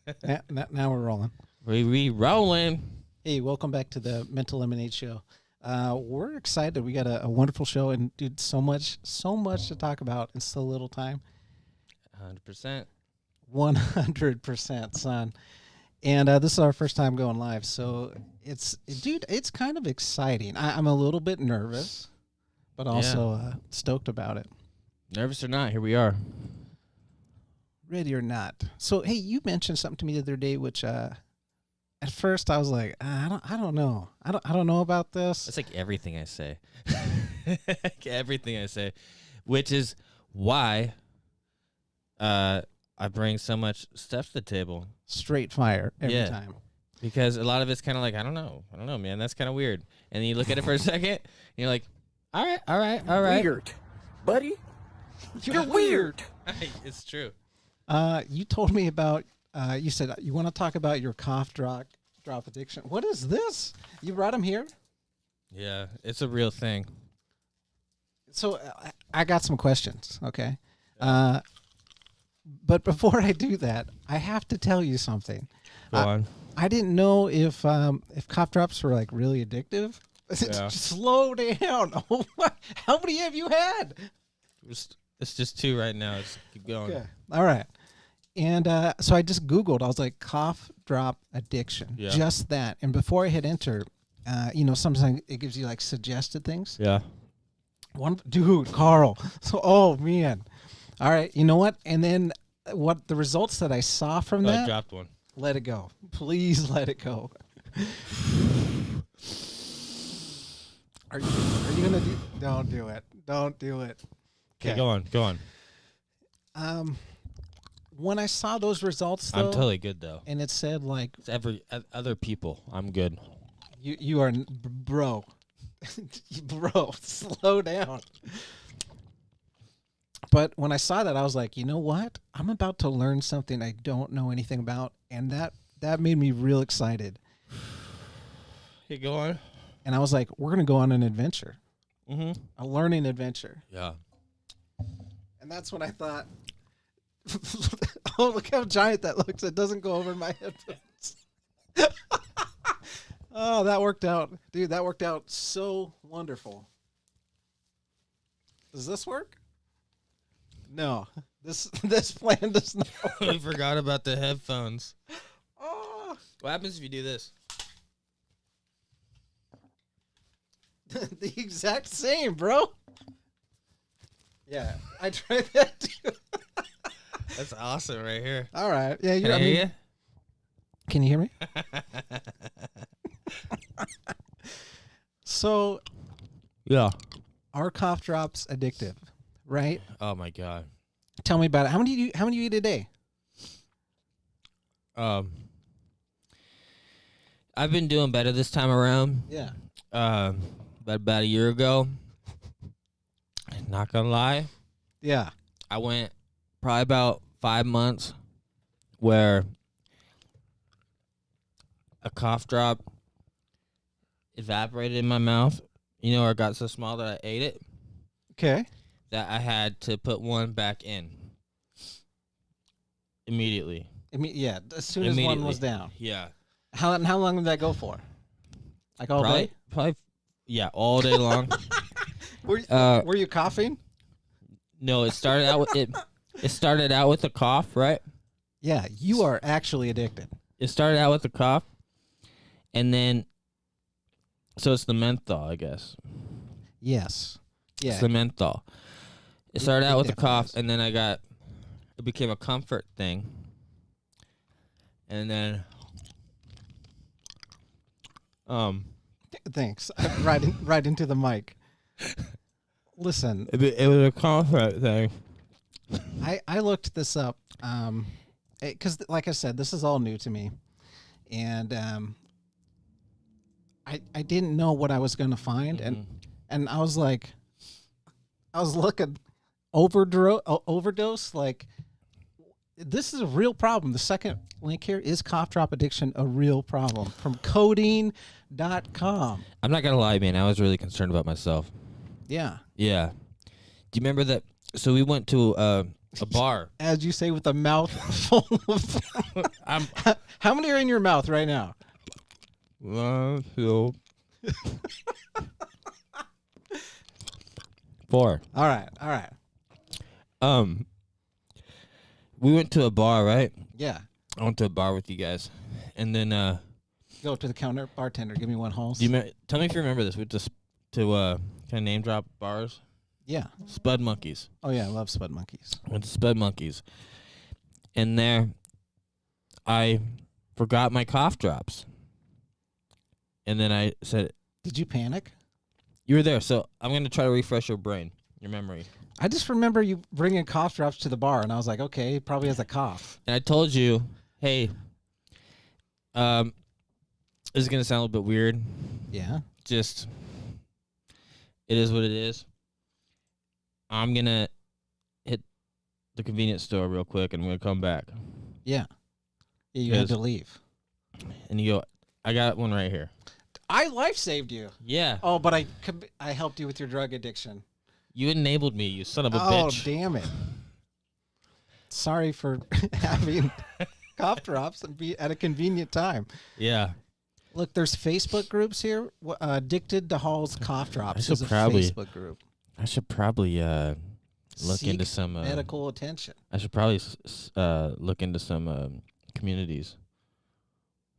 Now we're rolling. We rolling. Hey, welcome back to the Mental Lemonade Show. We're excited. We got a wonderful show, and dude, so much to talk about in so little time. 100%. 100%, son. And this is our first time going live, so it's kind of exciting. I'm a little bit nervous, but also stoked about it. Nervous or not, here we are. Ready or not. So, hey, you mentioned something to me the other day, which at first I was like, I don't know. I don't know about this. It's like everything I say. Everything I say, which is why I bring so much stuff to the table. Straight fire every time. Because a lot of it's kind of like, I don't know, man. That's kind of weird. And then you look at it for a second, and you're like, all right. Weird, buddy. You're weird. It's true. You told me about, you said you want to talk about your cough drop addiction. What is this? You brought him here? Yeah, it's a real thing. So I got some questions, okay? But before I do that, I have to tell you something. Go on. I didn't know if cough drops were like really addictive. Yeah. Slow down. How many have you had? It's just 2 right now. Just keep going. Okay. All right. And so I just Googled. I was like, cough drop addiction. Yeah. Just that. And before I hit enter, sometimes it gives you like suggested things. Yeah. Dude, Carl. So, oh, man. All right. You know what? And then what the results that I saw from that. I dropped one. Let it go. Please let it go. Are you going to do? Don't do it. Don't do it. Okay, go on. When I saw those results, though, I'm totally good, though. and it said, like, It's other people. I'm good. you are, bro. Bro, slow down. But when I saw that, I was like, you know what? I'm about to learn something I don't know anything about, and that made me real excited. Hey, go on. And I was like, we're going to go on an adventure. Mm-hmm. A learning adventure. Yeah. And that's when I thought, oh, look how giant that looks. It doesn't go over my headphones. Oh, that worked out. Dude, that worked out so wonderful. Does this work? No. This plan does not work. We forgot about the headphones. Oh. What happens if you do this? The exact same, bro. Yeah, I tried that too. That's awesome right here. All right. Yeah, Can I hear you? Can you hear me? So, Yeah. are cough drops addictive, right? Oh my god. Tell me about it. How many do you eat a day? I've been doing better this time around. Yeah. But about a year ago, not gonna lie, Yeah. I went probably about 5 months where a cough drop evaporated in my mouth, or it got so small that I ate it, Okay. that I had to put one back in immediately. Yeah. As soon as one was down. Yeah. How long did that go for? Like all day? Probably, yeah, all day long. Were you coughing? No, it started out with it. It started out with a cough, right? Yeah. You are actually addicted. It started out with a cough, and then, so it's the menthol, I guess. Yes. Yeah. It's the menthol. It started out with a definitely cough, is. and then it became a comfort thing, and then, Thanks. right into the mic. Listen, it was a comfort thing. I looked this up because, like I said, this is all new to me, and I didn't know what I was going to find, and I was like, I was looking overdose. Like, this is a real problem. The second link here is cough drop addiction, a real problem from codeine.com. I'm not gonna lie, man. I was really concerned about myself. Yeah. Yeah. Do you remember that? So we went to A bar. As you say, with a mouth full of. How many are in your mouth right now? 1, 2, 4. All right. We went to a bar, right? Yeah. I went to a bar with you guys, and then Go up to the counter, bartender. Give me one Halls. tell me if you remember this. We went to kind of name drop bars. Yeah. Spud Monkeys. Oh yeah, I love Spud Monkeys. Went to Spud Monkeys, and there, I forgot my cough drops, and then I said, Did you panic? "You were there." So I'm gonna try to refresh your brain, your memory. I just remember you bringing cough drops to the bar, and I was like, okay, he probably has a cough. And I told you, hey, this is going to sound a little bit weird. Yeah. Just, it is what it is. I'm going to hit the convenience store real quick, and I'm going to come back. Yeah. You had to leave. And you go, I got one right here. I life saved you. Yeah. Oh, but I helped you with your drug addiction. You enabled me, you son of a bitch. Oh, damn it. Sorry for having cough drops and be at a convenient time. Yeah. Look, there's Facebook groups here. Addicted to Hall's cough drops is a Facebook group. I should probably look into some medical attention. I should probably look into some communities.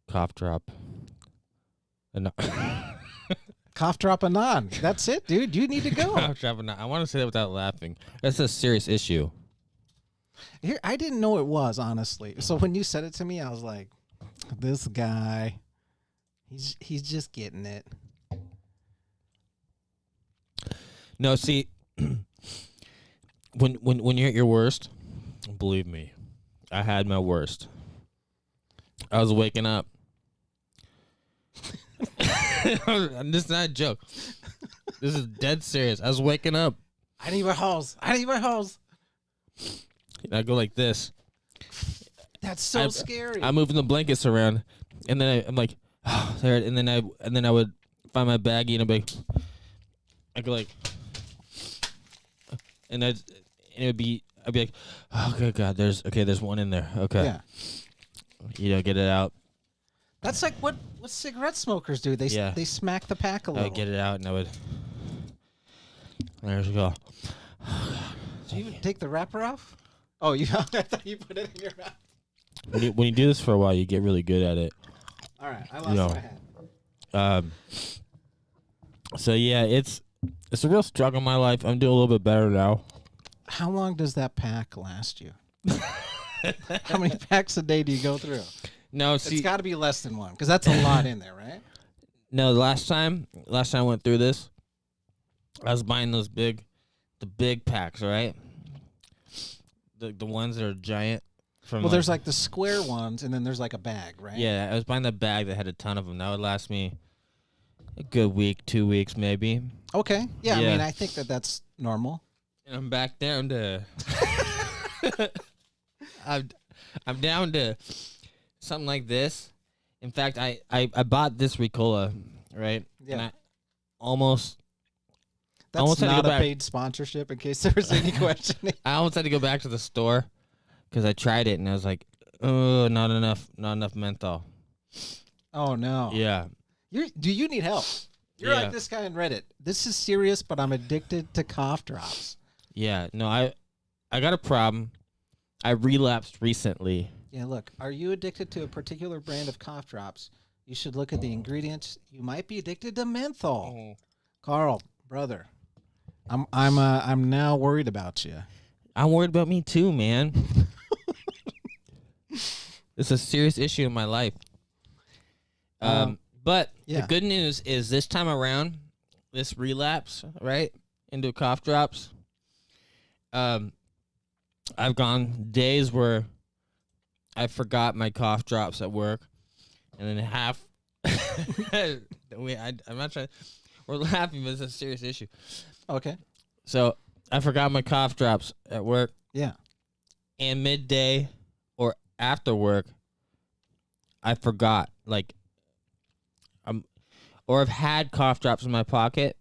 Cough drop. Cough drop anon. That's it, dude. You need to go. Cough drop anon. I want to say that without laughing. That's a serious issue. Here, I didn't know it was, honestly. So when you said it to me, I was like, this guy, he's just getting it. No, see, when you're at your worst, believe me, I had my worst. I was waking up. This is not a joke. This is dead serious. I was waking up. I need my Halls. And I go like this. That's so scary. I'm moving the blankets around, and then I'm like, oh, there. And then I would find my baggie, and I go like, and it would be, I'd be like, oh good God, there's one in there. Okay, yeah, get it out. That's like what cigarette smokers do. They smack the pack a little. I would get it out, and I would. There you go. Do you take the wrapper off? Oh, I thought you put it in your mouth. When you do this for a while, you get really good at it. All right, I lost my hat. So yeah, it's a real struggle in my life. I'm doing a little bit better now. How long does that pack last you? How many packs a day do you go through? No, see, it's got to be less than one because that's a lot in there, right? No, the last time I went through this, I was buying the big packs, right? The ones that are giant. There's like the square ones, and then there's like a bag, right? Yeah, I was buying the bag that had a ton of them. That would last me a good week, 2 weeks, maybe. Okay. Yeah, I mean, I think that's normal. And I'm back down to. I'm down to something like this. In fact, I bought this Ricola, right? Yeah. And I almost. That's not a paid sponsorship, in case there was any questioning. I almost had to go back to the store because I tried it and I was like, "Oh, not enough menthol." Oh no! Yeah. Do you need help? You're like this guy on Reddit. This is serious, but I'm addicted to cough drops. Yeah. No, I got a problem. I relapsed recently. Yeah. Look, are you addicted to a particular brand of cough drops? You should look at the ingredients. You might be addicted to menthol. Mm. Carl, brother. I'm now worried about you. I'm worried about me too, man. It's a serious issue in my life. But the good news is this time around, this relapse, right, into cough drops, I've gone days where I forgot my cough drops at work, and then half. I'm not trying. We're laughing, but it's a serious issue. Okay. So I forgot my cough drops at work. Yeah. And midday or after work, I forgot. Or I've had cough drops in my pocket,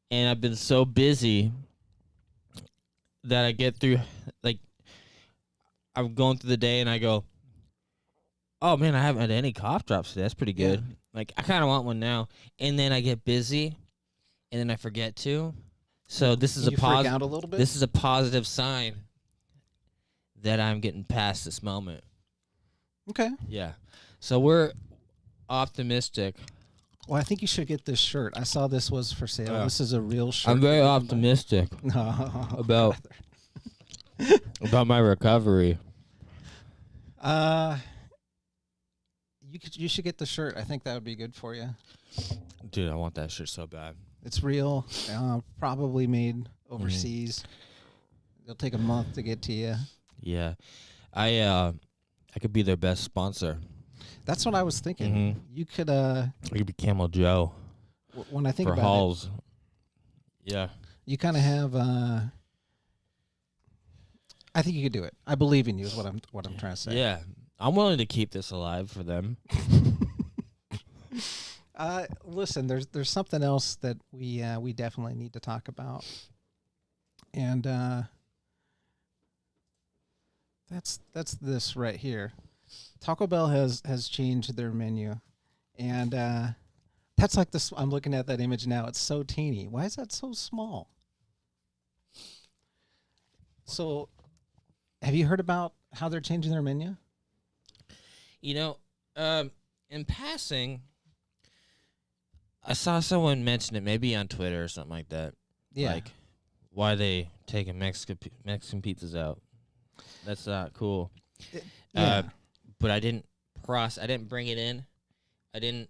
and I've been so busy that I get through, like, I'm going through the day and I go, oh man, I haven't had any cough drops today. That's pretty good. Yeah. Like, I kind of want one now. And then I get busy, and then I forget to. So this is You freak out a little bit? This is a positive sign that I'm getting past this moment. Okay. Yeah. So we're optimistic. Well, I think you should get this shirt. I saw this was for sale. Yeah. This is a real shirt. I'm very optimistic No. about my recovery. You should get the shirt. I think that would be good for you. Dude, I want that shirt so bad. It's real. Probably made overseas. It'll take a month to get to you. Yeah. I could be their best sponsor. That's what I was thinking. Mhm. You could. I could be Camel Joe When I think for about Halls. Yeah. it, you kind of have. I think you could do it. I believe in you. Is what I'm trying to say. Yeah. I'm willing to keep this alive for them. Listen, there's something else that we definitely need to talk about, and that's this right here. Taco Bell has changed their menu, and that's like this. I'm looking at that image now. It's so teeny. Why is that so small? So, have you heard about how they're changing their menu? You know, in passing, I saw someone mention it, maybe on Twitter or something like that. Yeah. Like, why they taking Mexican pizzas out? That's not cool. Yeah. But I didn't bring it in. I didn't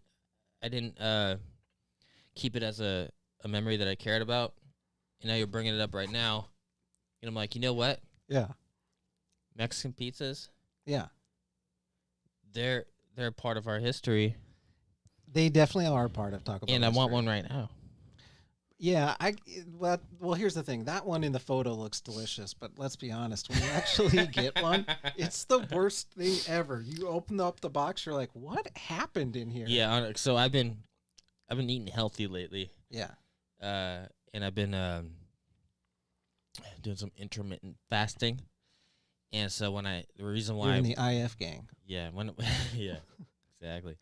keep it as a memory that I cared about. And now you're bringing it up right now. And I'm like, you know what? Yeah. Mexican pizzas, Yeah. they're a part of our history. They definitely are part of Taco Bell. And I want history. one right now. Yeah, well, here's the thing. That one in the photo looks delicious, but let's be honest. When you actually get one, it's the worst thing ever. You open up the box, you're like, "What happened in here?" Yeah, so I've been eating healthy lately. Yeah. And I've been doing some intermittent fasting. And so the reason why You're in the IF gang. yeah, yeah, exactly.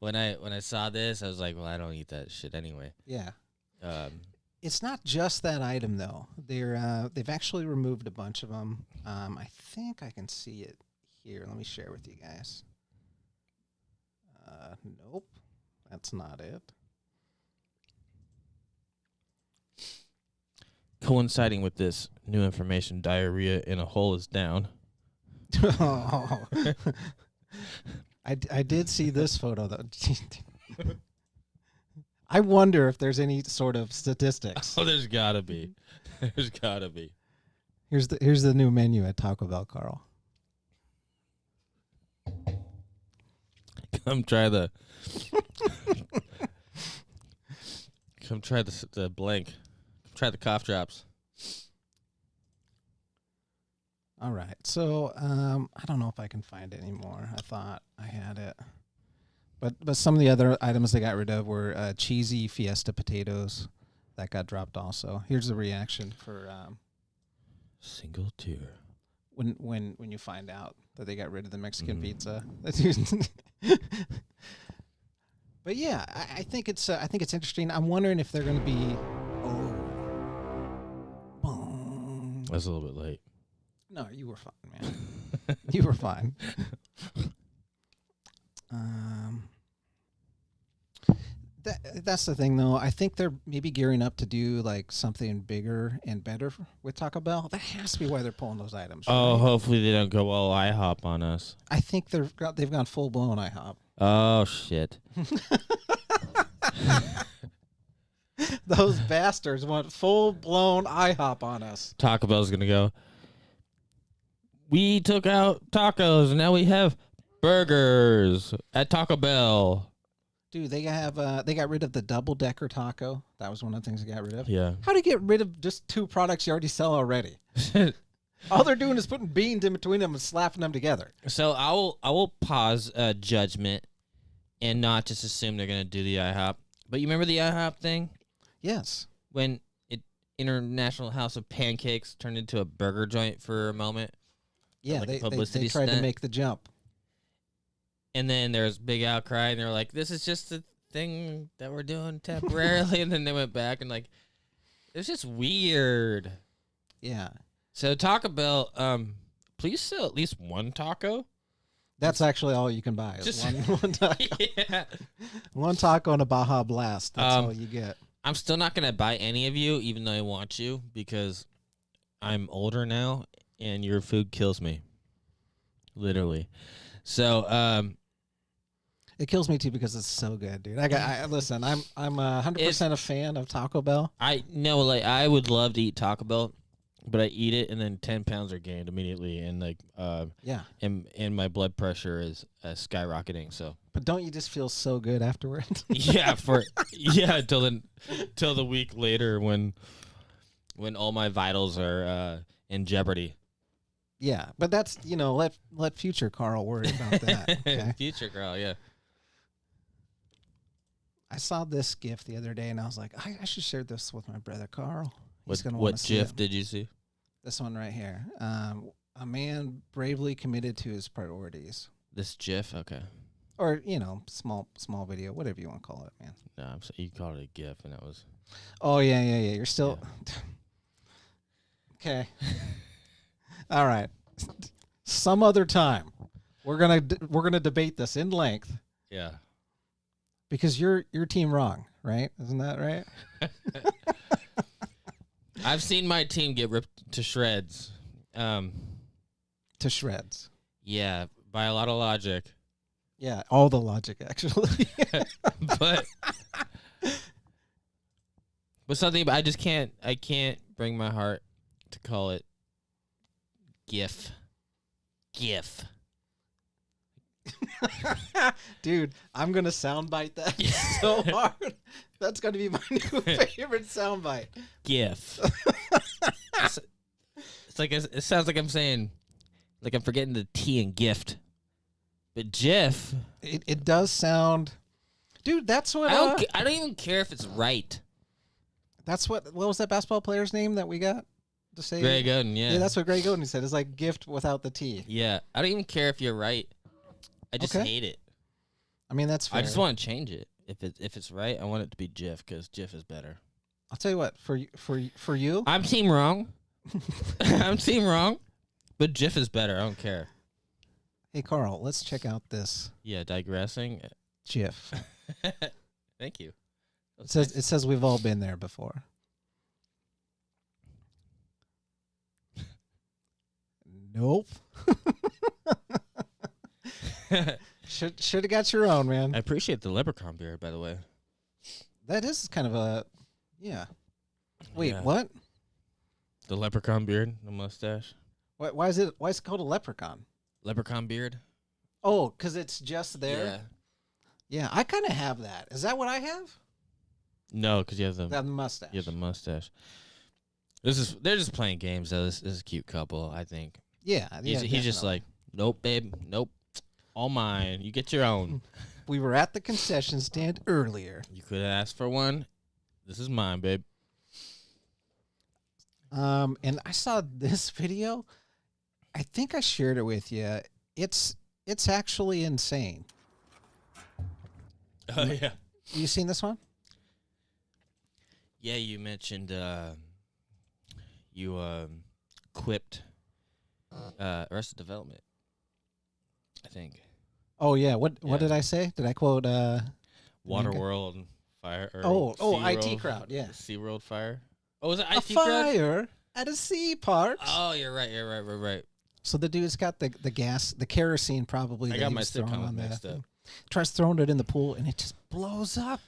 When I saw this, I was like, well, I don't eat that shit anyway. Yeah. It's not just that item though. They've actually removed a bunch of them. I think I can see it here. Let me share with you guys. Nope, that's not it. coinciding with this new information, diarrhea in a hole is down. I did see this photo though. I wonder if there's any sort of statistics. Oh, there's gotta be. There's gotta be. Here's the new menu at Taco Bell, Carl. Come try the. Come try the blank. Come try the cough drops. All right. So I don't know if I can find it anymore. I thought I had it. But some of the other items they got rid of were cheesy Fiesta potatoes that got dropped also. Here's the reaction for Single tear. when you find out that they got rid of the Mexican pizza. But yeah, I think it's interesting. I'm wondering if they're going to be boom. That's a little bit late. No, you were fine, man. You were fine. That's the thing, though. I think they're maybe gearing up to do like something bigger and better with Taco Bell. That has to be why they're pulling those items. Oh, right? hopefully they don't go all IHOP on us. I think they've gone full blown IHOP. Oh shit. Those bastards went full blown IHOP on us. Taco Bell's gonna go. We took out tacos and now we have burgers at Taco Bell. Dude, they got rid of the double decker taco. That was one of the things they got rid of. Yeah. How do you get rid of just two products you already sell already? All they're doing is putting beans in between them and slapping them together. So I will pause judgment and not just assume they're gonna do the IHOP. But you remember the IHOP thing Yes. when International House of Pancakes turned into a burger joint for a moment. Yeah, like a they publicity tried to stunt. make the jump. And then there was big outcry, and they were like, "This is just a thing that we're doing temporarily." And then they went back, and like, it's just weird. Yeah. So Taco Bell, please sell at least one taco. That's actually all you can buy. Is Just- one taco. Yeah. One taco and a Baja Blast. That's all you get. I'm still not gonna buy any of you, even though I want you, because I'm older now, and your food kills me, literally. So, It kills me too because it's so good, dude. Listen. I'm 100% a fan of Taco Bell. I know, like, I would love to eat Taco Bell, but I eat it, and then 10 pounds are gained immediately, and like, Yeah. and my blood pressure is skyrocketing. So, But don't you just feel so good afterwards? yeah, till the week later when all my vitals are in jeopardy. Yeah, but that's let future Carl worry about that. Okay? Future girl, yeah. I saw this GIF the other day, and I was like, I should share this with my brother Carl. He's gonna What wanna see GIF it. did you see? This one right here. A man bravely committed to his priorities, This GIF? Okay. or small video, whatever you want to call it, man. No, you called it a GIF, and that was... Oh yeah. You're still okay. All right. Some other time, we're gonna debate this in length Yeah. because you're team wrong, right? Isn't that right? I've seen my team get ripped to shreds. To shreds. Yeah, by a lot of logic. Yeah, all the logic actually. but something I just can't bring my heart to call it GIF. Dude, I'm gonna soundbite that so hard. That's gonna be my new favorite soundbite. GIF. It's like it sounds like I'm saying, like I'm forgetting the T in gift, but GIF. It does sound, dude. That's what I don't even care if it's right. that's what was that basketball player's name that we got to say? Greg Oden, yeah. Yeah, that's what Greg Oden said. It's like gift without the T. Yeah, I don't even care if you're right. I just Okay. hate it. I mean, that's fair. I just want to change it. If it's right, I want it to be GIF because GIF is better. I'll tell you what. For you, I'm team wrong. I'm team wrong, but GIF is better. I don't care. hey Carl, let's check out this Yeah, digressing. GIF. Thank you. It says we've all been there before. Nope. Should have got your own, man. I appreciate the leprechaun beard, by the way. That is kind of a, yeah. Wait, Yeah. what? The leprechaun beard, the mustache. Why is it called a leprechaun? Leprechaun beard. Oh, because it's just there. Yeah. Yeah, I kind of have that. Is that what I have? No, because you have the That mustache. you have the mustache. They're just playing games though. This is a cute couple, I think. Yeah, He's just definitely. like, nope, babe, nope, all mine. You get your own. We were at the concession stand earlier. You could have asked for one. This is mine, babe. And I saw this video. I think I shared it with you. It's actually insane. Oh yeah. You seen this one? Yeah, you mentioned you quipped Arrested Development. I think Oh yeah. What Yeah. did I say? Did I quote? Waterworld Fire. Or Oh, IT SeaWorld- crowd. Yeah. SeaWorld Fire. Oh, was it A IT crowd? fire at a sea park. Oh, you're right. Right. So the dude's got the gas, the kerosene probably. I that got he my was throwing sitcoms on mixed the- up. Tries throwing it in the pool and it just blows up.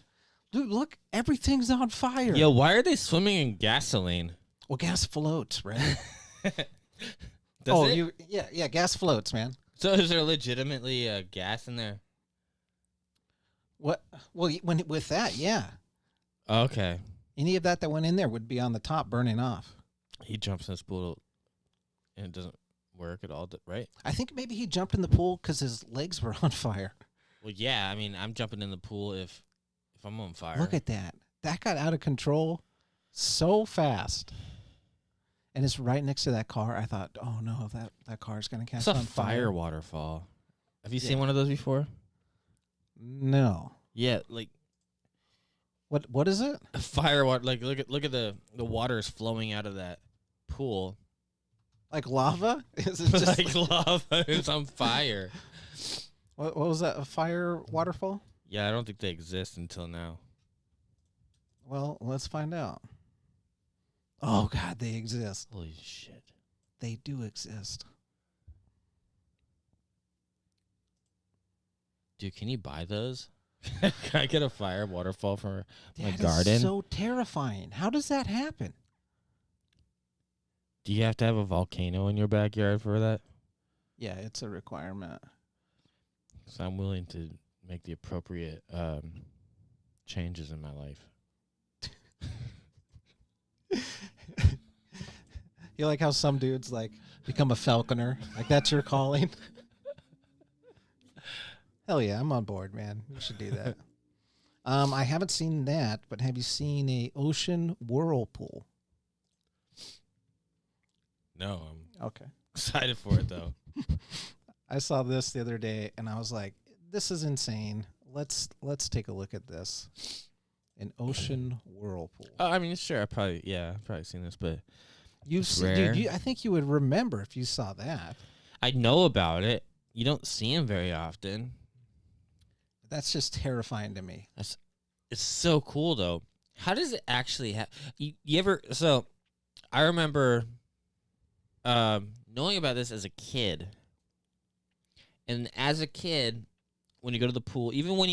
Dude, look, everything's on fire. Yo, why are they swimming in gasoline? Well, gas floats, right? Does it? Yeah, gas floats, man. So is there legitimately gas in there? What? Well, with that, yeah. Okay. Any of that went in there would be on the top burning off. He jumps in this pool and it doesn't work at all, right? I think maybe he jumped in the pool because his legs were on fire. Well, yeah. I mean, I'm jumping in the pool if I'm on fire. Look at that. That got out of control so fast. And it's right next to that car. I thought, oh no, that car's going to catch It's a on fire fire. waterfall. Have you Yeah. seen one of those before? No. Yeah, like What is it? a fire water. Like look at the water is flowing out of that pool. Like lava? Is it just Like lava. It's on fire. what was that? A fire waterfall? Yeah, I don't think they exist until now. Well, let's find out. Oh God, they exist. Holy shit. They do exist. Dude, can you buy those? Can I get a fire waterfall for my That is garden? so terrifying. How does that happen? Do you have to have a volcano in your backyard for that? Yeah, it's a requirement. So I'm willing to make the appropriate changes in my life. You like how some dudes like become a falconer? Like that's your calling? Hell yeah, I'm on board, man. We should do that. I haven't seen that, but have you seen a ocean whirlpool? No, I'm Okay. excited for it though. I saw this the other day and I was like, this is insane. Let's take a look at this. An ocean whirlpool. I mean, sure, I've probably seen this, but You've it's seen, rare. dude, I think you would remember if you saw that. I know about it. You don't see them very often. That's just terrifying to me. It's so cool though. How does it actually happen? You ever? So, I remember knowing about this as a kid. And as a kid, when you go to the pool, even when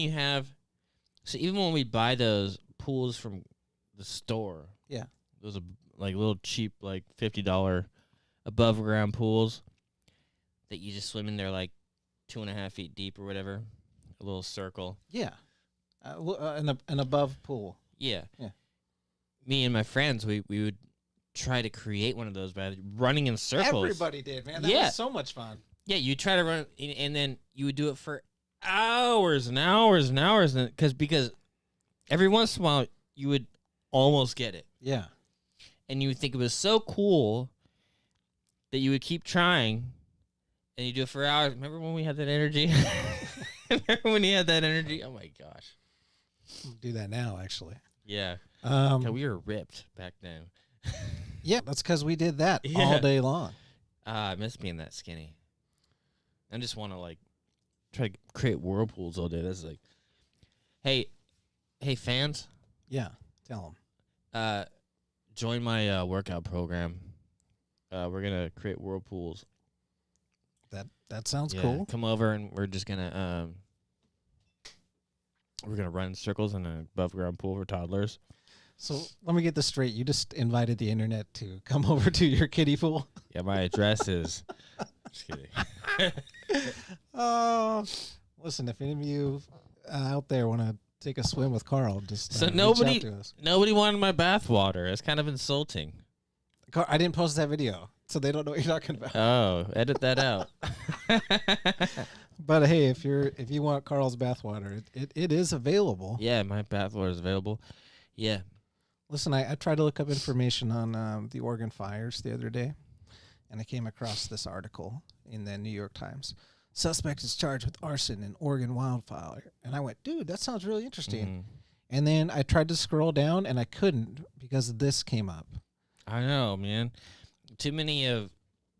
we buy those pools from the store, Yeah. those are like little cheap, like $50 above ground pools that you just swim in there like 2.5 feet deep or whatever, a little circle. Yeah. An above pool. Yeah. Yeah. Me and my friends, we would try to create one of those by running in circles. Everybody did, man. That Yeah. was so much fun. Yeah, you try to run, and then you would do it for hours and hours and hours, because every once in a while you would almost get it, Yeah. and you would think it was so cool that you would keep trying, and you do it for hours. Remember when we had that energy? Remember when you had that energy? Oh my gosh. Do that now, actually. Yeah. Um, Yeah, we were ripped back then. yeah, that's because we did that Yeah. all day long. I miss being that skinny. I just want to like try to create whirlpools all day. That's like, hey fans, Yeah. Tell them. join my workout program. We're gonna create whirlpools. That sounds Yeah, cool. come over and we're just gonna run in circles in an above ground pool for toddlers. So let me get this straight. You just invited the internet to come over to your kiddie pool. Yeah, my address is. Just kidding. Oh, listen, if any of you out there want to take a swim with Carl, just So reach nobody- out to us. Nobody wanted my bath water. It's kind of insulting. I didn't post that video, so they don't know what you're talking about. Oh, edit that out. But hey, if you want Carl's bathwater, it is available. Yeah, my bath water is available. Yeah. Listen, I tried to look up information on the Oregon fires the other day, and I came across this article in the New York Times. Suspect is charged with arson in Oregon wildfire. And I went, dude, that sounds really interesting. Mhm. And then I tried to scroll down, and I couldn't because this came up. I know, man. Too many of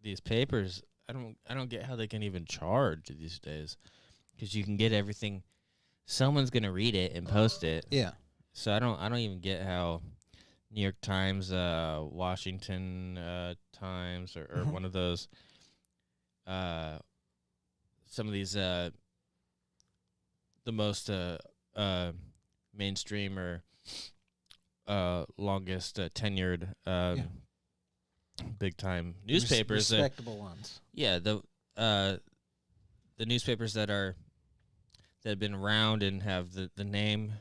these papers. I don't get how they can even charge these days, because you can get everything. Someone's gonna read it and post it. Yeah. So I don't even get how New York Times, Washington Times, or Mhm. one of those. Some of these the most mainstream or longest tenured big time newspapers. Respectable ones. Yeah, the newspapers that have been around and have the name,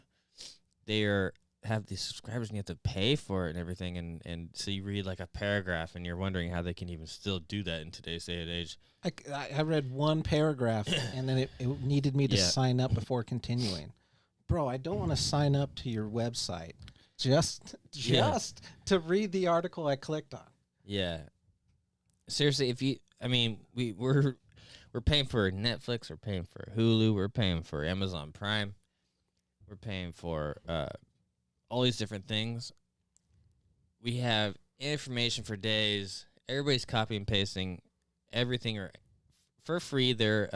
have these subscribers and you have to pay for it and everything, and so you read like a paragraph and you're wondering how they can even still do that in today's day and age. I read one paragraph, and then it needed me to Yeah. sign up before continuing. Bro, I don't want to sign up to your website just to read the article I clicked on. Yeah. Seriously, we're paying for Netflix, we're paying for Hulu, we're paying for Amazon Prime, we're paying for all these different things. We have information for days. Everybody's copy and pasting everything for free. They're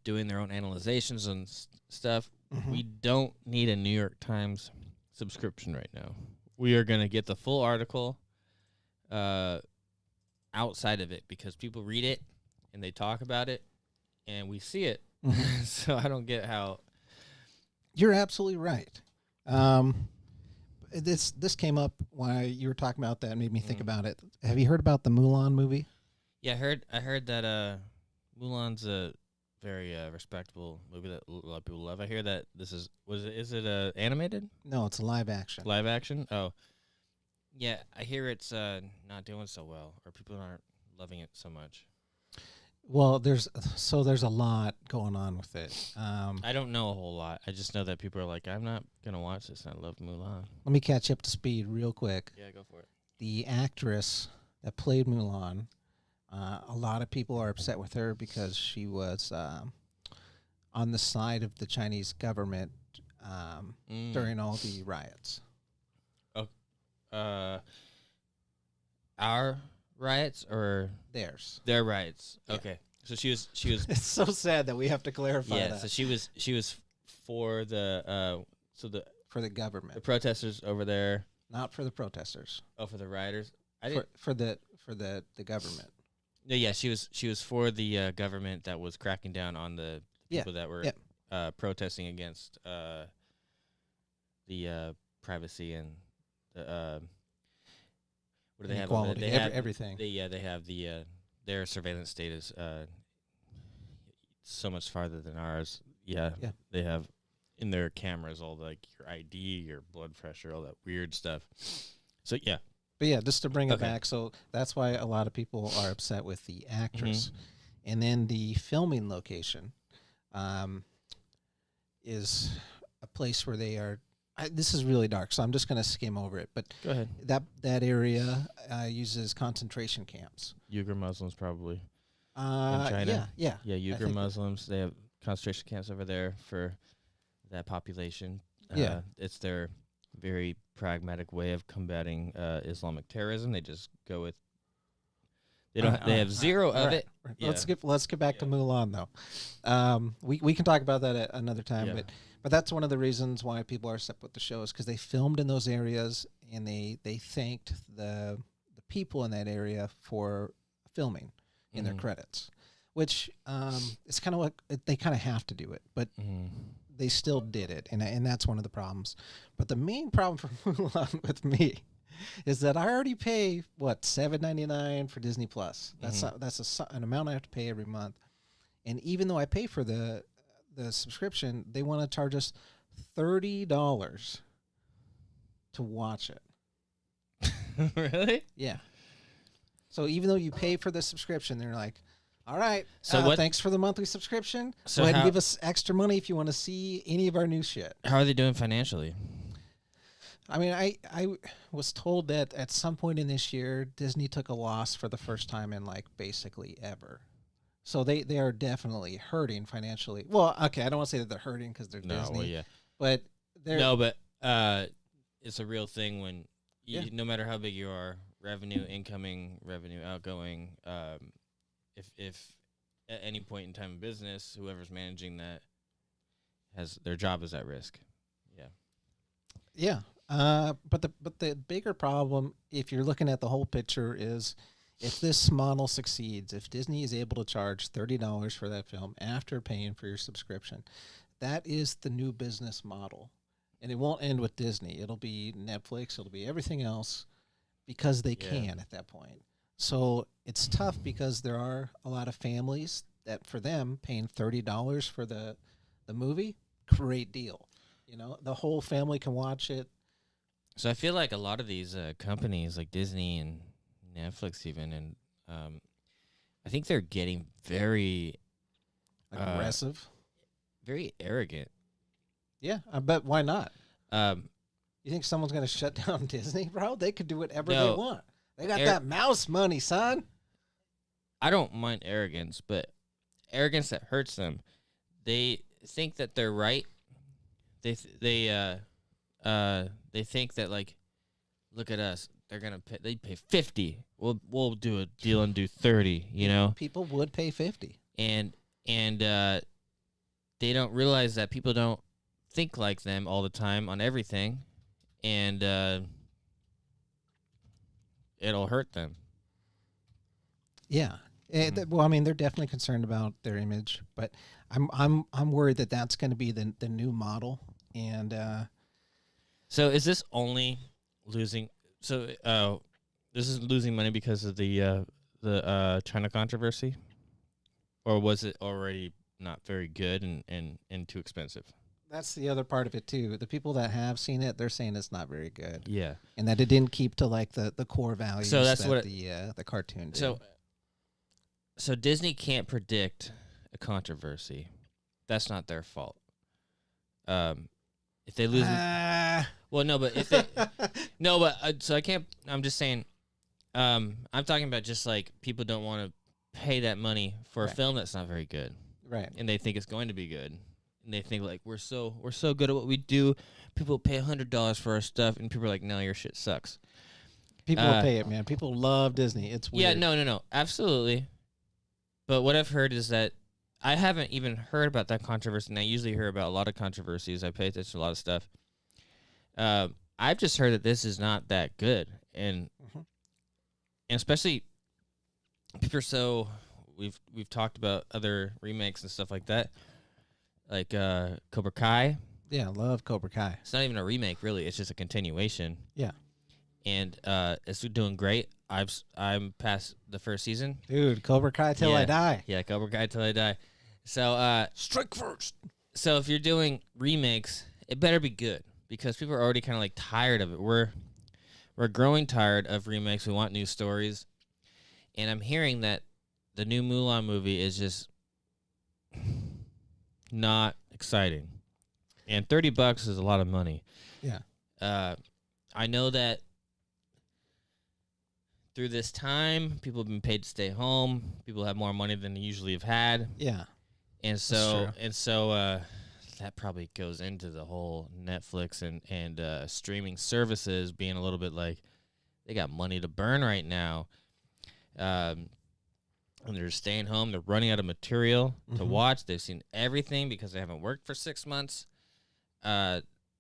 doing their own analyzations and stuff. Mm-hmm. We don't need a New York Times subscription right now. We are going to get the full article outside of it because people read it and they talk about it and we see it. Mm-hmm. So I don't get how. You're absolutely right. This came up while you were talking about that. Made me think about it. Have you heard about the Mulan movie? Yeah, I heard that Mulan's a very respectable movie that a lot of people love. I hear that is it animated? No, it's a live action. Live action? Oh. Yeah, I hear it's not doing so well, or people aren't loving it so much. Well, there's a lot going on with it. I don't know a whole lot. I just know that people are like, I'm not gonna watch this. And I love Mulan. Let me catch you up to speed real quick. Yeah, go for it. The actress that played Mulan, a lot of people are upset with her because she was on the side of the Chinese government during all the riots. Our riots or Theirs. their riots? Yeah. Okay, so she was. It's so sad that we have to clarify Yeah, that. so she was for the For the government, the protesters over there. not for the protesters. Oh, for the rioters. I didn't. For the government. Yeah, she was for the government that was cracking down on the people that were protesting against the privacy and the what do they have? Equality, They have everything. They have the their surveillance state is so much farther than ours. Yeah, they have in their cameras all like your ID, your blood pressure, all that weird stuff. So yeah. But yeah, just to bring it back, so that's why a lot of people are upset with the actress. Mm-hmm. And then the filming location is a place where they are. This is really dark, so I'm just going to skim over it. But Go ahead. That area uses concentration camps. Uyghur Muslims probably. In China? Yeah. Yeah, Uyghur Muslims, they have concentration camps over there for that population. Yeah. It's their very pragmatic way of combating Islamic terrorism. They just go with they have zero of it. Right. Yeah. Let's get back to Mulan though. We can talk about that at another time, but that's one of the reasons why people are upset with the show is because they filmed in those areas and they thanked the people in that area for filming in their credits, which it's kind of like they kind of have to do it, but they still did it, and that's one of the problems. But the main problem for Mulan with me is that I already pay $7.99 for Disney Plus. That's an amount I have to pay every month, and even though I pay for the subscription, they want to charge us $30 to watch it. Really? Yeah. So even though you pay for the subscription, they're like, all right, so thanks for the monthly subscription. So go ahead and give us extra money if you want to see any of our new shit. How are they doing financially? I mean, I was told that at some point in this year, Disney took a loss for the first time in like basically ever. So they are definitely hurting financially. Well, okay, I don't want to say that they're hurting because they're Disney. Well, yeah. But they're... No, but it's a real thing when no matter how big you are, revenue incoming, revenue outgoing, if at any point in time in business, whoever's managing that has their job is at risk. Yeah. Yeah. But the bigger problem, if you're looking at the whole picture, is if this model succeeds, if Disney is able to charge $30 for that film after paying for your subscription, that is the new business model. And it won't end with Disney. It'll be Netflix. It'll be everything else because they can at that point. So it's tough because there are a lot of families that for them paying $30 for the movie, great deal. You know, the whole family can watch it. So I feel like a lot of these companies like Disney and Netflix even, and I think they're getting very aggressive, very arrogant. Yeah, I bet. Why not? You think someone's going to shut down Disney, bro? They could do whatever No. they want. They got that mouse money, son. I don't mind arrogance, but arrogance that hurts them. They think that they're right. They think that, like, look at us. They're gonna pay. They pay 50. We'll do a deal and do 30. You know, People would pay 50. and they don't realize that people don't think like them all the time on everything, and it'll hurt them. Yeah. Well, I mean, they're definitely concerned about their image, but I'm worried that that's going to be the new model. And So is this only losing? So this is losing money because of the China controversy, or was it already not very good and too expensive? that's the other part of it too. The people that have seen it, they're saying it's not very good, Yeah. and that it didn't keep to like the core values. So that's that what the cartoon did. So Disney can't predict a controversy. That's not their fault. If they lose, well, no, but if they, no, but so I can't. I'm just saying. I'm talking about just like people don't want to pay that money for a film that's not very good, right. and they think it's going to be good, and they think like we're so good at what we do. People pay $100 for our stuff, and people are like, no, your shit sucks. People will pay it, man. People love Disney. It's weird. Yeah, no, absolutely. But what I've heard is that I haven't even heard about that controversy, and I usually hear about a lot of controversies. I pay attention to a lot of stuff. I've just heard that this is not that good, and especially people are so we've talked about other remakes and stuff like that, like Cobra Kai. Yeah, love Cobra Kai. It's not even a remake, really. It's just a continuation. Yeah. And it's doing great. I'm past the first season. Dude, Cobra Kai till I die. Yeah, Cobra Kai till I die. So Strike first. So if you're doing remakes, it better be good because people are already kind of like tired of it. We're growing tired of remakes. We want new stories, and I'm hearing that the new Mulan movie is just not exciting. And $30 is a lot of money. Yeah. I know that through this time, people have been paid to stay home. People have more money than they usually have had. Yeah. And so that probably goes into the whole Netflix and streaming services being a little bit like they got money to burn right now. And they're staying home. They're running out of material to watch. They've seen everything because they haven't worked for 6 months.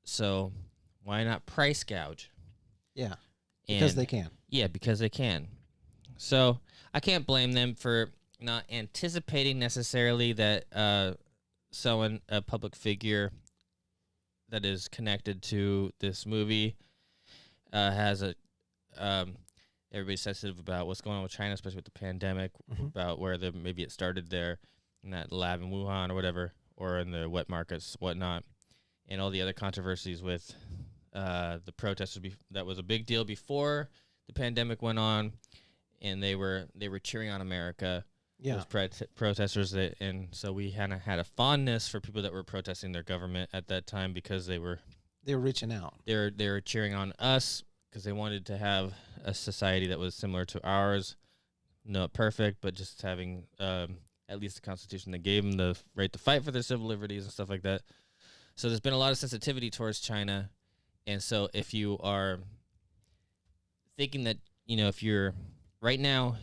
So why not price gouge? Yeah. Because And they can. Yeah, because they can. So I can't blame them for not anticipating necessarily that someone, a public figure that is connected to this movie, has a everybody's sensitive about what's going on with China, especially with the pandemic, about where maybe it started there in that lab in Wuhan or whatever, or in the wet markets, whatnot, and all the other controversies with the protesters. That was a big deal before the pandemic went on, and they were cheering on America. Yeah. Those protesters, and so we had a fondness for people that were protesting their government at that time because they were reaching out. They were cheering on us because they wanted to have a society that was similar to ours, not perfect, but just having at least the Constitution that gave them the right to fight for their civil liberties and stuff like that. So there's been a lot of sensitivity towards China, and so if you are thinking that, if you're right now,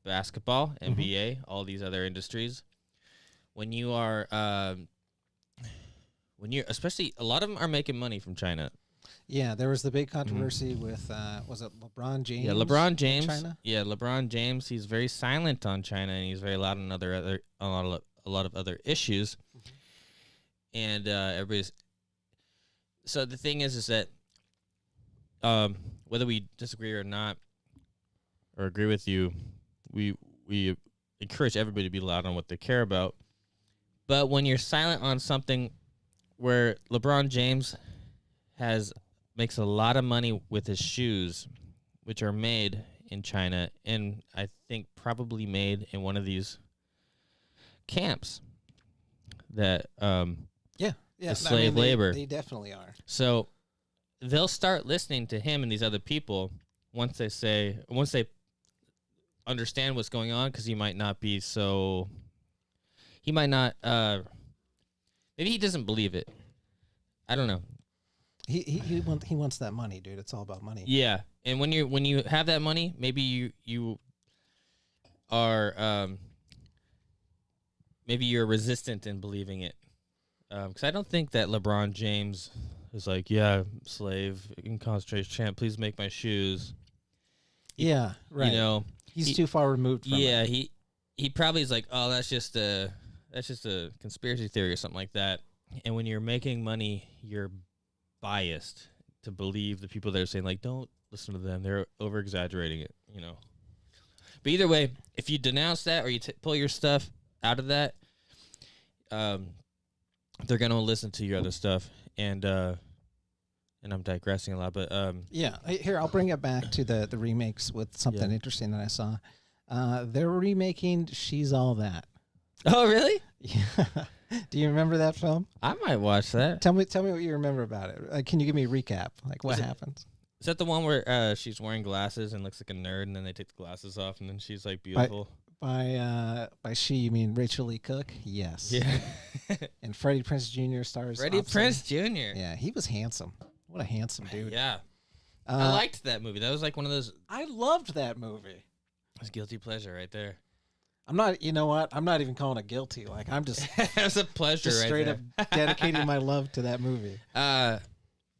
basketball, NBA, all these other industries, when you are, especially a lot of them are making money from China. Yeah, there was the big controversy with, was it LeBron James? Yeah, LeBron James. China? Yeah, LeBron James. He's very silent on China, and he's very loud on a lot of other issues. And everybody's. So the thing is that whether we disagree or not, or agree with you, we encourage everybody to be loud on what they care about. But when you're silent on something where LeBron James makes a lot of money with his shoes, which are made in China, and I think probably made in one of these camps that Yeah, the slave labor. They definitely are. So they'll start listening to him and these other people once they understand what's going on, because he might not, maybe he doesn't believe it. I don't know. He wants that money, dude. It's all about money. Yeah, and when you have that money, maybe you are maybe you're resistant in believing it. Because I don't think that LeBron James is like, yeah, slave in concentration camp, please make my shoes. Yeah, right. You know, he's too far removed from it. Yeah, he probably is like, oh, that's just a conspiracy theory or something like that. And when you're making money, you're biased to believe the people that are saying, like, don't listen to them, they're over exaggerating it, you know. But either way, if you denounce that or you pull your stuff out of that, they're gonna listen to your other stuff. And I'm digressing a lot, but yeah. Here, I'll bring it back to the remakes with something interesting that I saw. They're remaking She's All That. Oh, really? Yeah. Do you remember that film? I might watch that. Tell me what you remember about it. Can you give me a recap? Like, what happens? Is that the one where she's wearing glasses and looks like a nerd, and then they take the glasses off, and then she's like beautiful? By she, you mean Rachel Lee Cook? Yes. Yeah. And Freddie Prinze Jr. stars. Freddie opposite. Prinze Jr. Yeah, he was handsome. What a handsome dude. Yeah. I liked that movie. That was like one of those. I loved that movie. It was guilty pleasure right there. I'm not. You know what? I'm not even calling it guilty. Like, I'm just. It was a pleasure. Just right straight there. up dedicating my love to that movie. Yeah.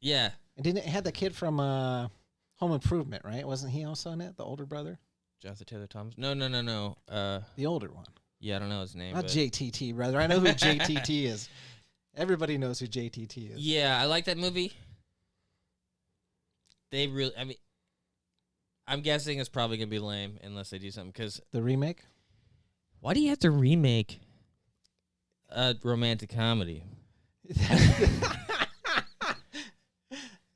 And didn't it had the kid from Home Improvement, right? Wasn't he also in it? The older brother? Jonathan Taylor Thomas? No. The older one. Yeah, I don't know his name. Not but JTT, brother. I know who JTT is. Everybody knows who JTT is. Yeah, I like that movie. They really, I mean, I'm guessing it's probably going to be lame unless they do something. Because the remake? Why do you have to remake a romantic comedy?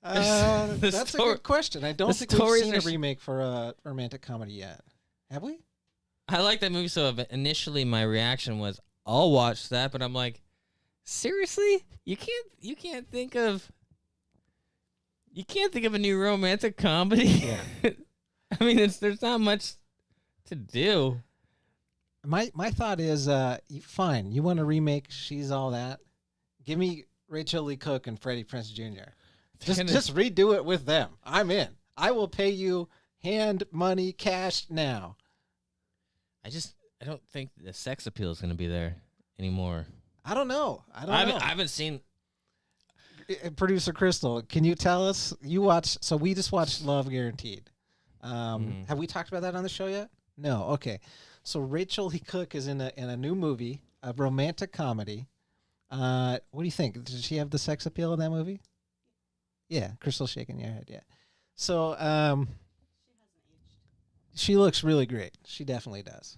That's a good question. I don't think we've seen a remake for a romantic comedy yet. Have we? I like that movie, so initially my reaction was, I'll watch that, but I'm like, seriously? You can't think of a new romantic comedy? Yeah. I mean, there's not much to do. My thought is, fine. You want to remake She's All That? Give me Rachel Lee Cook and Freddie Prinze Jr. Just redo it with them. I'm in. I will pay you money, cash now. I don't think the sex appeal is going to be there anymore. I don't know. I haven't seen. Producer Crystal, can you tell us? So we just watched Love Guaranteed. Have we talked about that on the show yet? No. Okay. So Rachel Lee Cook is in a new movie, a romantic comedy. What do you think? Did she have the sex appeal in that movie? Yeah, Crystal's shaking your head. Yeah. So she hasn't aged. She looks really great. She definitely does.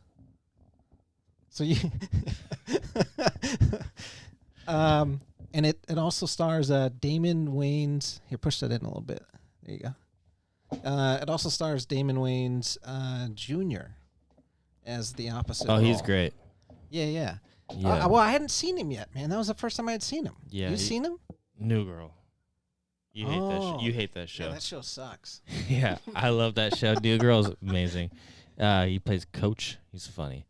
So you and it also stars Damon Wayans. Here, push that in a little bit. There you go. It also stars Damon Wayans Jr. as the opposite. Oh, role. He's great. Yeah. Yeah. Well, I hadn't seen him yet, man. That was the first time I had seen him. Yeah. You seen him? New Girl. You hate that show. You hate that show. Yeah, that show sucks. Yeah, I love that show. New Girl's amazing. He plays Coach. He's funny.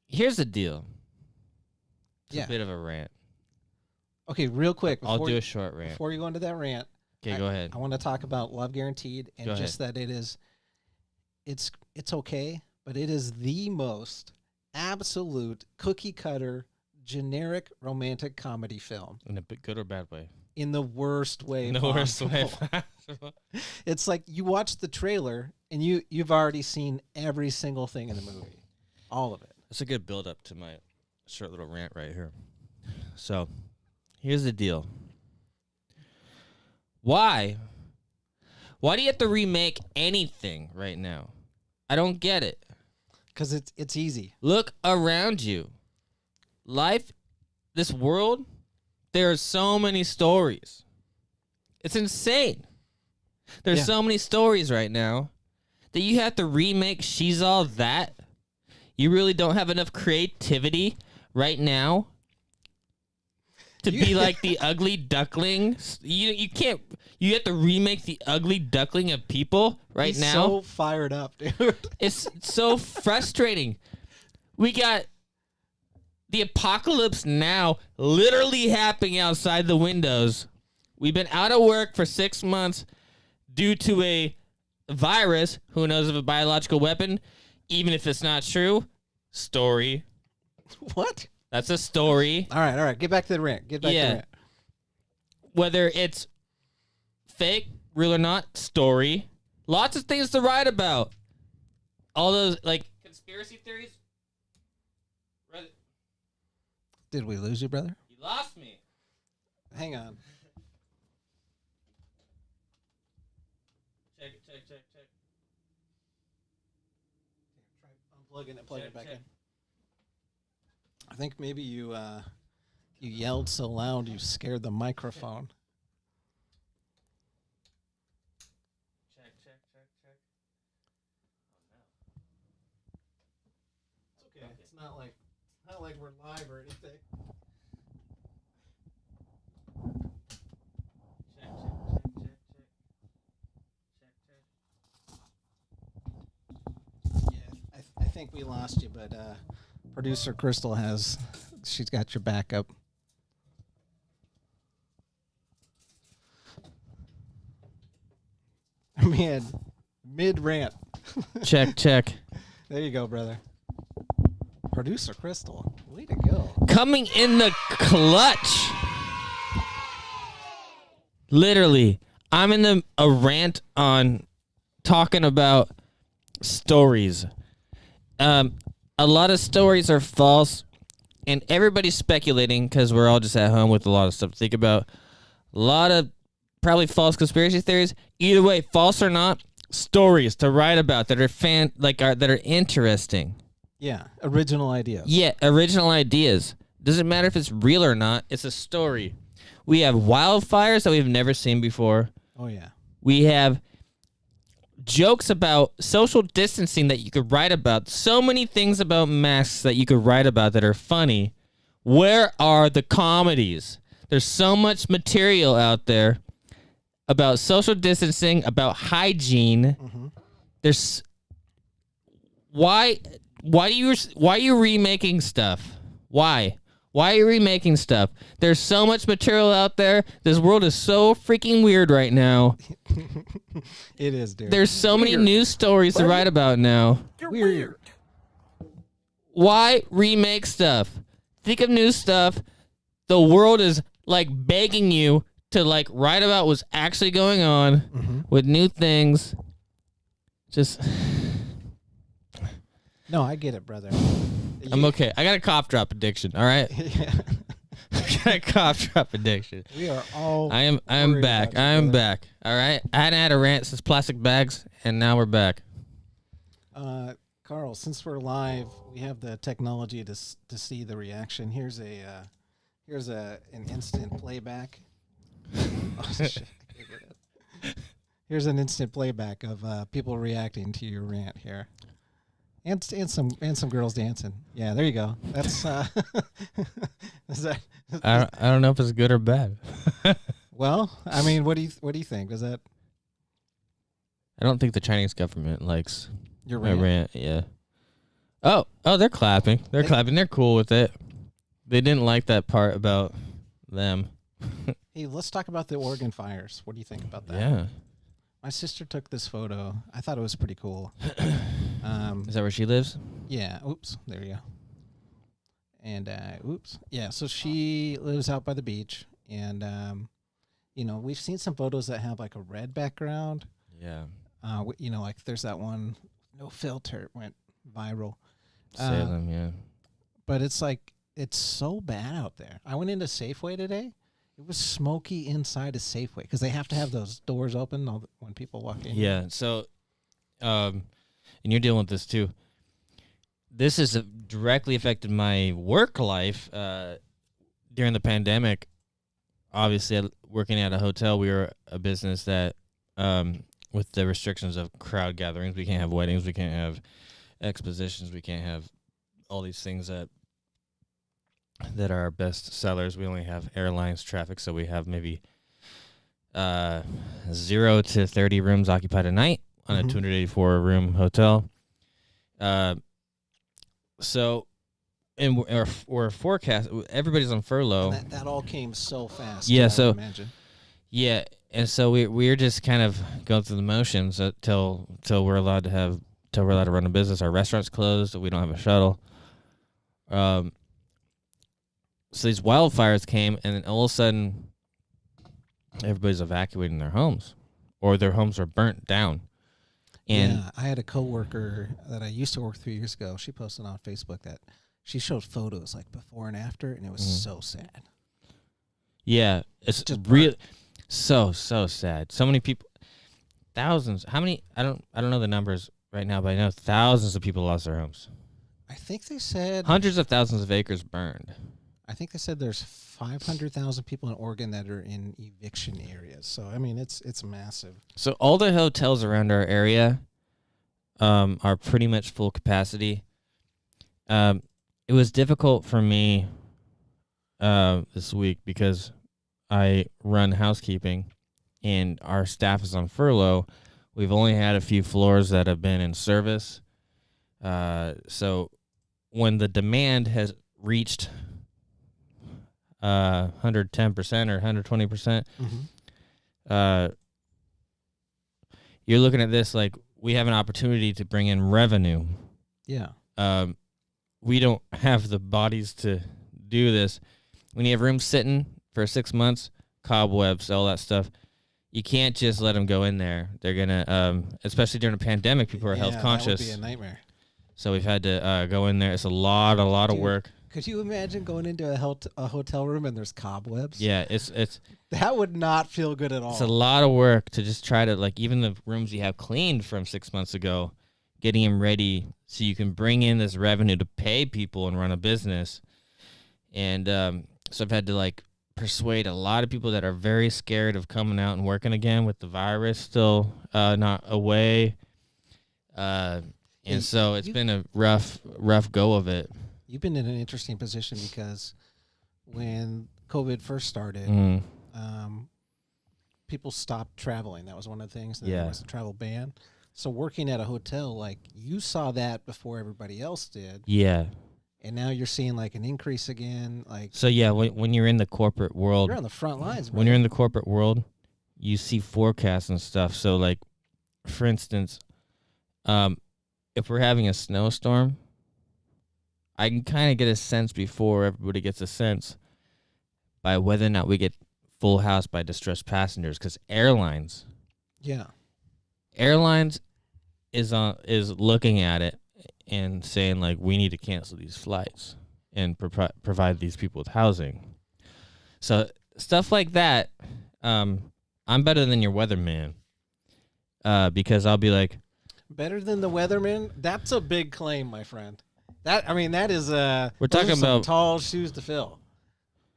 Here's the deal. It's a bit of a rant. Okay, real quick. I'll do a short rant. Before you go into that rant. Okay, go ahead. I want to talk about Love Guaranteed and that it's okay, but it is the most absolute cookie cutter generic romantic comedy film. In a good or bad way? In the worst way. In the worst way possible. It's like you watch the trailer and you've already seen every single thing in the movie. All of it. That's a good build up to my short little rant right here. So, here's the deal. Why? Why do you have to remake anything right now? I don't get it. Because it's easy. Look around you. Life, this world, there are so many stories. It's insane. There's so many stories right now that you have to remake She's All That. You really don't have enough creativity right now. to be like the ugly duckling. You can't. You have to remake the ugly duckling of people right He's now. so fired up, dude. It's so frustrating. We got the apocalypse now literally happening outside the windows. We've been out of work for 6 months due to a virus. Who knows of a biological weapon? Even if it's not true. Story. What? That's a story. All right. Get back to the rant. Get back to the rant. Whether it's fake, real or not, story. Lots of things to write about. All those, like, conspiracy theories. Did we lose you, brother? You lost me. Hang on. Check. Try unplugging it, plug it back in. I think maybe you yelled so loud you scared the microphone. Check. It's okay. It's not like we're live or anything. Check. Yeah, I think we lost you, but producer Crystal she's got your backup. Man, mid rant. Check. There you go, brother. Producer Crystal, way to go. Coming in the clutch. Literally, I'm in a rant on talking about stories. A lot of stories are false, and everybody's speculating because we're all just at home with a lot of stuff to think about. A lot of probably false conspiracy theories. Either way, false or not, stories to write about that are that are interesting. Yeah, original ideas. Yeah, original ideas. Doesn't matter if it's real or not. It's a story. We have wildfires that we've never seen before. Oh, yeah. We have jokes about social distancing that you could write about. So many things about masks that you could write about that are funny. Where are the comedies? There's so much material out there about social distancing, about hygiene. Mm-hmm. There's why are you remaking stuff? Why are you remaking stuff? There's so much material out there. This world is so freaking weird right now. It is, dude. There's so many news stories to write about now. You're weird. Why remake stuff? Think of new stuff. The world is like begging you to like write about what's actually going on with new things. Just No, I get it, brother. I'm okay. I got a cough drop addiction, all right? Yeah. I got a cough drop addiction. We are all. I am worried back. about you, I am brother. back. All right. I hadn't had a rant since plastic bags, and now we're back. Carl, since we're live, we have the technology to see the reaction. Here's an instant playback. Oh, shit. Here's an instant playback of people reacting to your rant here. And some girls dancing. Yeah, there you go. That's is that, I don't know if it's good or bad. well, I mean, what do you think? Is that I don't think the Chinese government likes your my rant? rant. Yeah. Oh, they're clapping. They're clapping. They're cool with it. They didn't like that part about them. Hey, let's talk about the Oregon fires. What do you think about that? Yeah. My sister took this photo. I thought it was pretty cool. Is that where she lives? Yeah. Oops. There you go. And oops. Yeah. So she lives out by the beach, and we've seen some photos that have like a red background. Yeah. Like there's that one, no filter, it went viral. Salem, yeah. But it's like it's so bad out there. I went into Safeway today. It was smoky inside a Safeway because they have to have those doors open when people walk in. Yeah. So, and you're dealing with this too. This has directly affected my work life during the pandemic. Obviously, working at a hotel, we were a business that, with the restrictions of crowd gatherings, we can't have weddings, we can't have expositions, we can't have all these things that that are our best sellers. We only have airlines traffic, so we have maybe 0 to 30 rooms occupied a night on a 284 room hotel. So, and we're forecast. Everybody's on furlough. That all came so fast. Yeah. I So would imagine. yeah, and so we're just kind of going through the motions till we're allowed to run a business. Our restaurant's closed. We don't have a shuttle. So these wildfires came, and then all of a sudden, everybody's evacuating their homes, or their homes are burnt down. And yeah, I had a coworker that I used to work 3 years ago. She posted on Facebook that she showed photos like before and after, and it was so sad. yeah, it's Just real, so sad. So many people, thousands. How many? I don't know the numbers right now, but I know thousands of people lost their homes. I think they said Hundreds of thousands of acres burned. I think they said there's 500,000 people in Oregon that are in eviction areas. So I mean, it's massive. So all the hotels around our area are pretty much full capacity. It was difficult for me this week because I run housekeeping and our staff is on furlough. We've only had a few floors that have been in service. So when the demand has reached 110% or 120%, you're looking at this like we have an opportunity to bring in revenue. Yeah. We don't have the bodies to do this. When you have rooms sitting for 6 months, cobwebs, all that stuff, you can't just let them go in there. They're gonna, especially during a pandemic, people are health conscious. That would be a nightmare. So we've had to go in there. It's a lot of work. Could you imagine going into a hotel room and there's cobwebs? Yeah, it's That would not feel good at all. It's a lot of work to just try to, like, even the rooms you have cleaned from 6 months ago, getting them ready so you can bring in this revenue to pay people and run a business. And so I've had to, like, persuade a lot of people that are very scared of coming out and working again with the virus still not away. And so it's been a rough go of it. You've been in an interesting position because when COVID first started, people stopped traveling. That was one of the things. There was a travel ban. So working at a hotel, like, you saw that before everybody else did. Yeah. And now you're seeing, like, an increase again. Like, so yeah, when you're in the corporate world, you're on the front lines. When you're in the corporate world, you see forecasts and stuff. So, like, for instance, if we're having a snowstorm, I can kind of get a sense before everybody gets a sense by whether or not we get full house by distressed passengers. Because airlines is looking at it and saying, like, we need to cancel these flights and provide these people with housing. So stuff like that, I'm better than your weatherman because I'll be like, better than the weatherman? That's a big claim, my friend. That is we're talking about tall shoes to fill.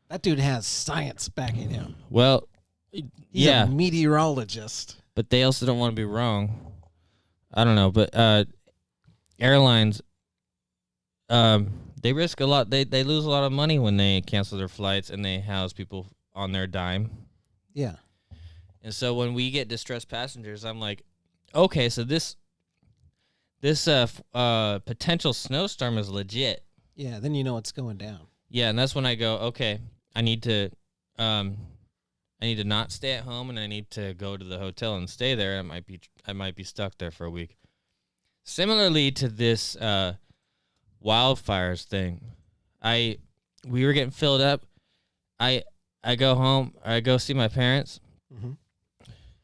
That dude has science backing him. Well, He's a meteorologist. But they also don't want to be wrong. I don't know, but airlines, they risk a lot. They lose a lot of money when they cancel their flights and they house people on their dime. Yeah. And so when we get distressed passengers, I'm like, okay, so this potential snowstorm is legit. Yeah, then you know it's going down. Yeah, and that's when I go, okay, I need to not stay at home, and I need to go to the hotel and stay there. I might be stuck there for a week. Similarly to this wildfires thing, we were getting filled up. I go home. I go see my parents,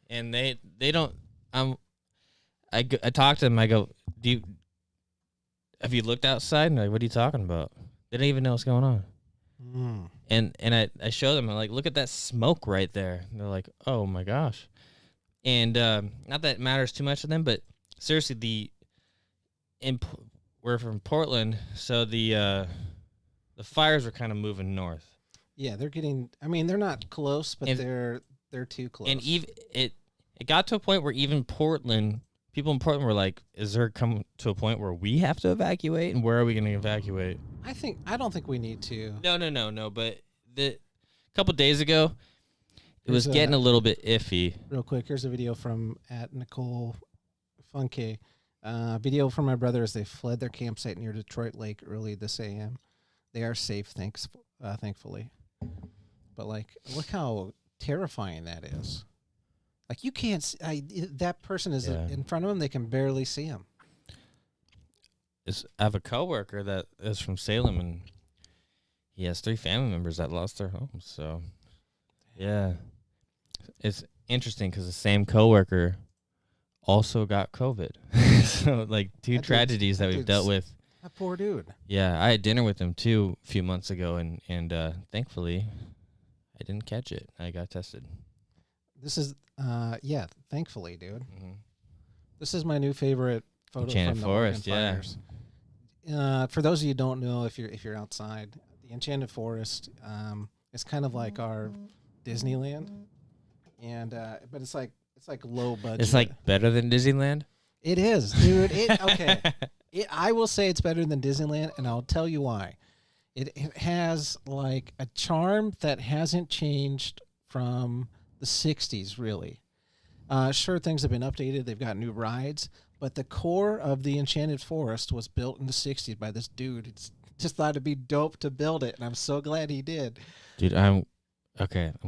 and they don't. I talk to them. I go, have you looked outside? And they're like, what are you talking about? They don't even know what's going on. And I show them, I'm like, look at that smoke right there. And they're like, oh my gosh. And not that it matters too much to them, but seriously, we're from Portland, so the fires are kind of moving north. Yeah, they're not close, but they're too close. And even it got to a point where even Portland people in Portland were like, "Is there come to a point where we have to evacuate, and where are we going to evacuate?" I don't think we need to. No. But a couple days ago, it was There's getting a little bit iffy. Real quick, here's a video from at Nicole Funke. Video from my brother as they fled their campsite near Detroit Lake early this a.m. They are safe, thankfully. But like, look how terrifying that is. Like you can't. That person is in front of them. They can barely see him. I have a coworker that is from Salem, and he has 3 family members that lost their homes. So, yeah, it's interesting because the same coworker also got COVID. So, like 2 tragedies that we've dealt with. That poor dude. Yeah, I had dinner with him too a few months ago, and thankfully, I didn't catch it. I got tested. This is thankfully, dude. Mm-hmm. This is my new favorite photo Enchanted from the Forest, Wildfires. For those of you who don't know, if you're outside, the Enchanted Forest is kind of like our Disneyland, and but it's like low budget. It's like better than Disneyland. It is, dude. Okay. I will say it's better than Disneyland, and I'll tell you why. It has like a charm that hasn't changed from the 60s, really. Sure, things have been updated. They've got new rides, but the core of the Enchanted Forest was built in the 60s by this dude. It's just thought it'd be dope to build it, and I'm so glad he did. Dude, I'm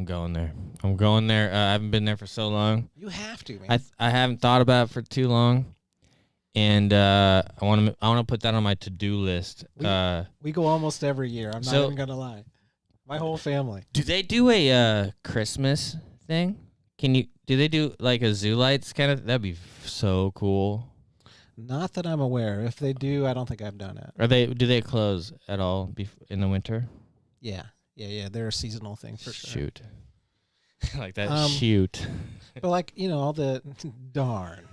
going there. I haven't been there for so long. You have to, man. I haven't thought about it for too long, and I want to put that on my to-do list. We go almost every year. I'm not even gonna lie. My whole family. Do they do a Christmas thing? Do they do like a zoo lights kind of? That'd be so cool. Not that I'm aware. If they do, I don't think I've done it. Do they close at all in the winter? Yeah. They're a seasonal thing for sure. Shoot. Like that. Shoot. But like, all the darn.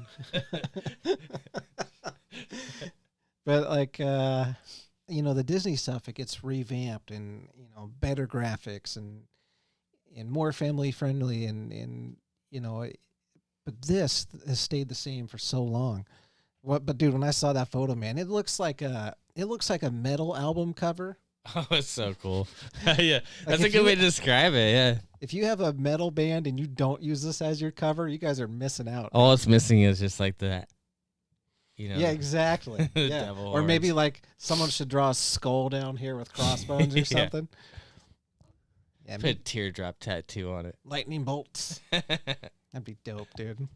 But like, the Disney stuff, it gets revamped and, better graphics and more family friendly and but this has stayed the same for so long. But dude, when I saw that photo, man, it looks like a metal album cover. Oh, it's so cool. Yeah, that's a good way to describe it. Yeah. If you have a metal band and you don't use this as your cover, you guys are missing out. All it's missing is just like that. Yeah, exactly. Yeah. Or maybe like someone should draw a skull down here with crossbones or something. Yeah, put a teardrop tattoo on it. Lightning bolts. That'd be dope, dude.